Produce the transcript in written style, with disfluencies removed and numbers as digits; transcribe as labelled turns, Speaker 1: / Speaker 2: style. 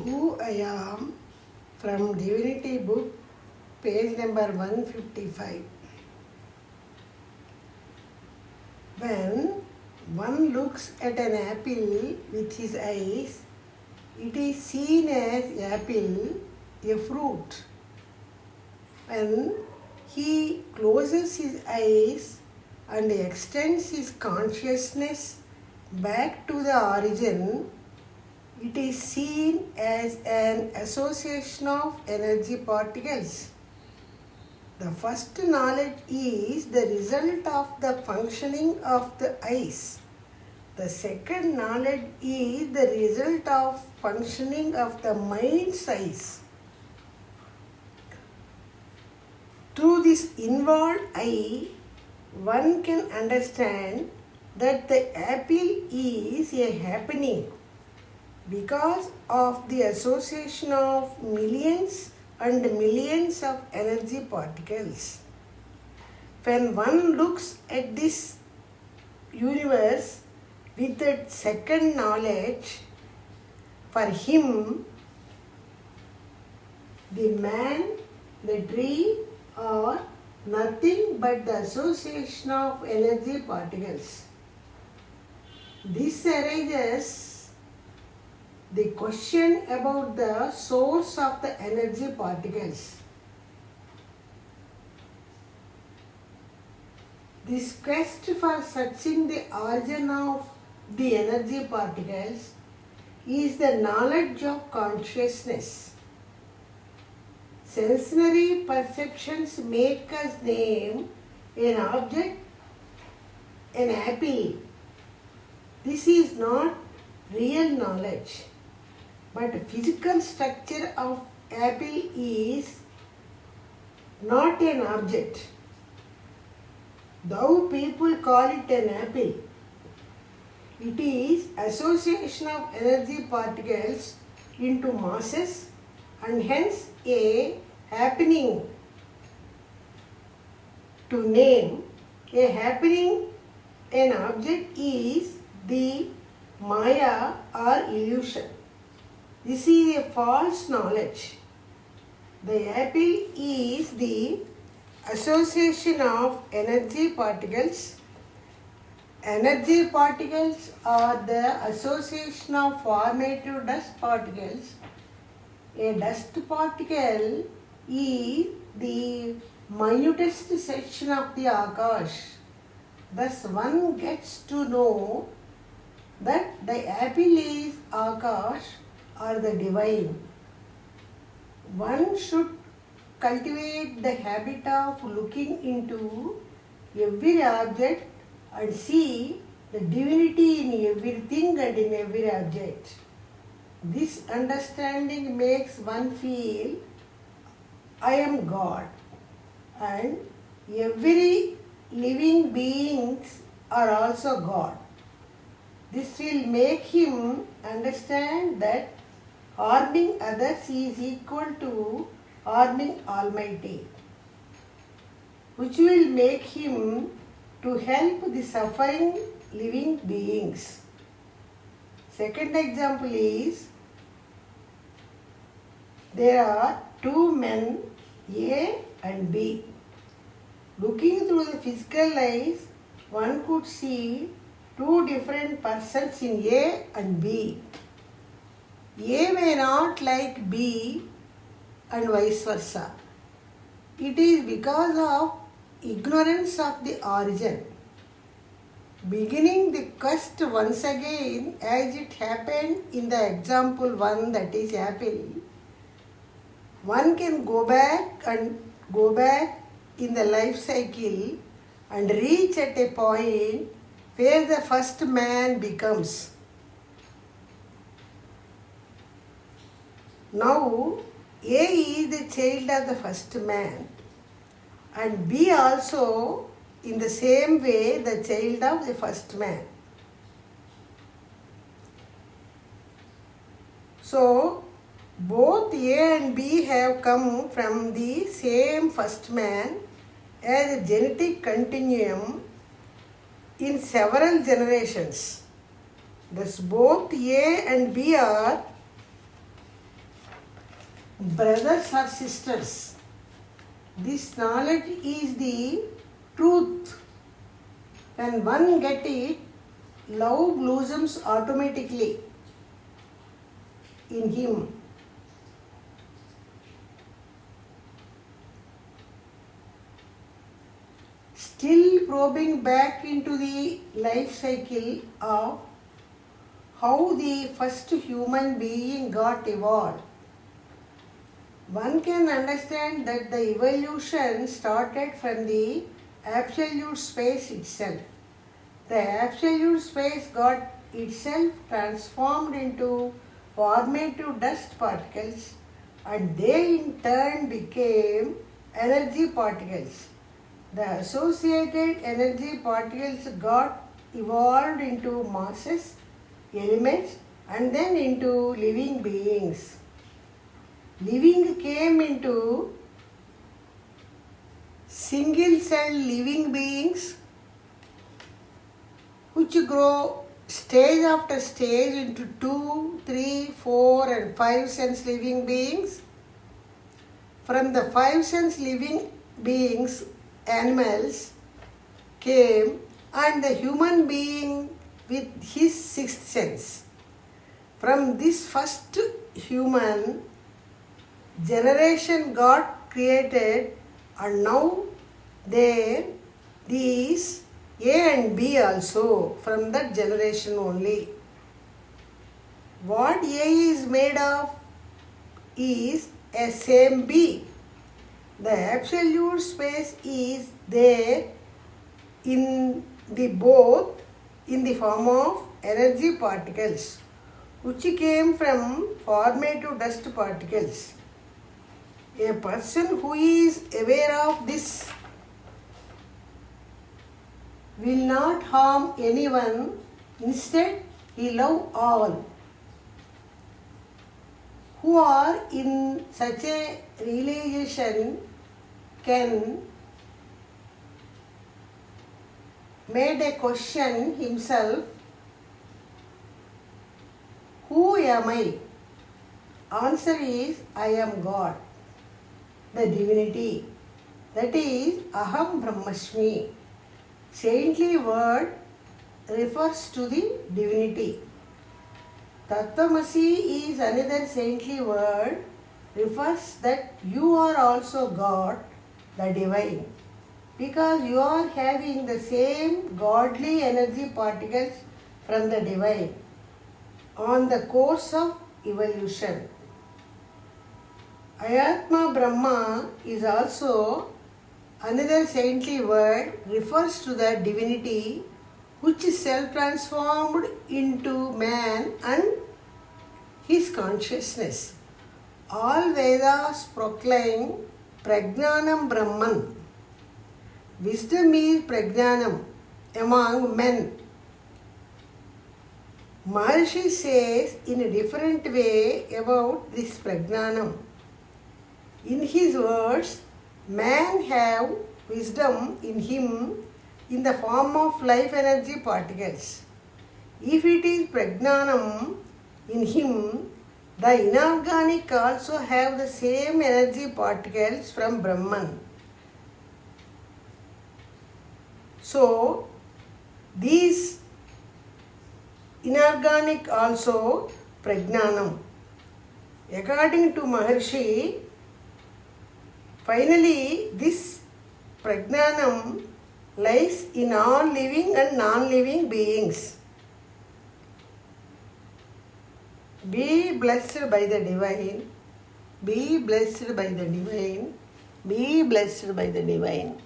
Speaker 1: Who I am from Divinity book, page number 155. When one looks at an apple with his eyes, it is seen as apple, a fruit. When he closes his eyes and extends his consciousness back to the origin, it is seen as an association of energy particles. The first knowledge is the result of the functioning of the eyes. The second knowledge is the result of functioning of the mind's eyes. Through this involved eye, one can understand that the apple is a happening because of the association of millions and millions of energy particles. When one looks at this universe with that second knowledge, for him, the man, the tree are nothing but the association of energy particles. This arises the question about the source of the energy particles. This quest for searching the origin of the energy particles is the knowledge of consciousness. Sensory perceptions make us name an object an apple. This is not real knowledge, but physical structure of apple is not an object. Though people call it an apple, it is association of energy particles into masses and hence a happening. To name a happening an object is the Maya or illusion. This is a false knowledge. The apple is the association of energy particles. Energy particles are the association of formative dust particles. A dust particle is the minutest section of the Akash. Thus one gets to know that the apple is Akash or the divine. One should cultivate the habit of looking into every object and see the divinity in everything and in every object. This understanding makes one feel, I am God, and every living beings are also God. This will make him understand that harming others is equal to harming Almighty, which will make him to help the suffering living beings. Second example is, there are two men, A and B. Looking through the physical eyes, one could see two different persons in A and B. A may not like B and vice versa. It is because of ignorance of the origin. Beginning the quest once again, as it happened in the example 1, that is apple, one can go back in the life cycle and reach at a point where the first man becomes. Now, A is the child of the first man and B also in the same way the child of the first man. So, both A and B have come from the same first man as a genetic continuum in several generations. Thus both A and B are brothers or sisters. This knowledge is the truth. When one gets it, love blossoms automatically in him. Still probing back into the life cycle of how the first human being got evolved, one can understand that the evolution started from the absolute space itself. The absolute space got itself transformed into formative dust particles, and they in turn became energy particles. The associated energy particles got evolved into masses, elements, and then into living beings. Living came into single cell living beings, which grow stage after stage into 2, 3, 4 and 5 sense living beings. From the 5 sense living beings, animals came, and the human being with his 6th sense. From this first human, generation got created, and now these A and B also from that generation only. What A is made of is a same B. The absolute space is there in the both in the form of energy particles, which came from formative dust particles. A person who is aware of this will not harm anyone. Instead, he loves all. Who are in such a realization can make a question himself, who am I? Answer is, I am God, the divinity. That is, Aham Brahmasmi. Saintly word refers to the divinity. Tattvamasi is another saintly word, refers that you are also God, the divine, because you are having the same godly energy particles from the divine on the course of evolution. Ayatma Brahma is also another saintly word, refers to the divinity which is self-transformed into man and his consciousness. All Vedas proclaim Prajnanam Brahman. Wisdom is Prajnanam among men. Maharshi says in a different way about this Prajnanam. In his words, man have wisdom in him in the form of life energy particles. If it is Prajnanam in him, the inorganic also have the same energy particles from Brahman. So, these inorganic also Prajnanam. According to Maharshi, finally this Prajnanam lies in all living and non-living beings. Be blessed by the divine. Be blessed by the divine. Be blessed by the divine.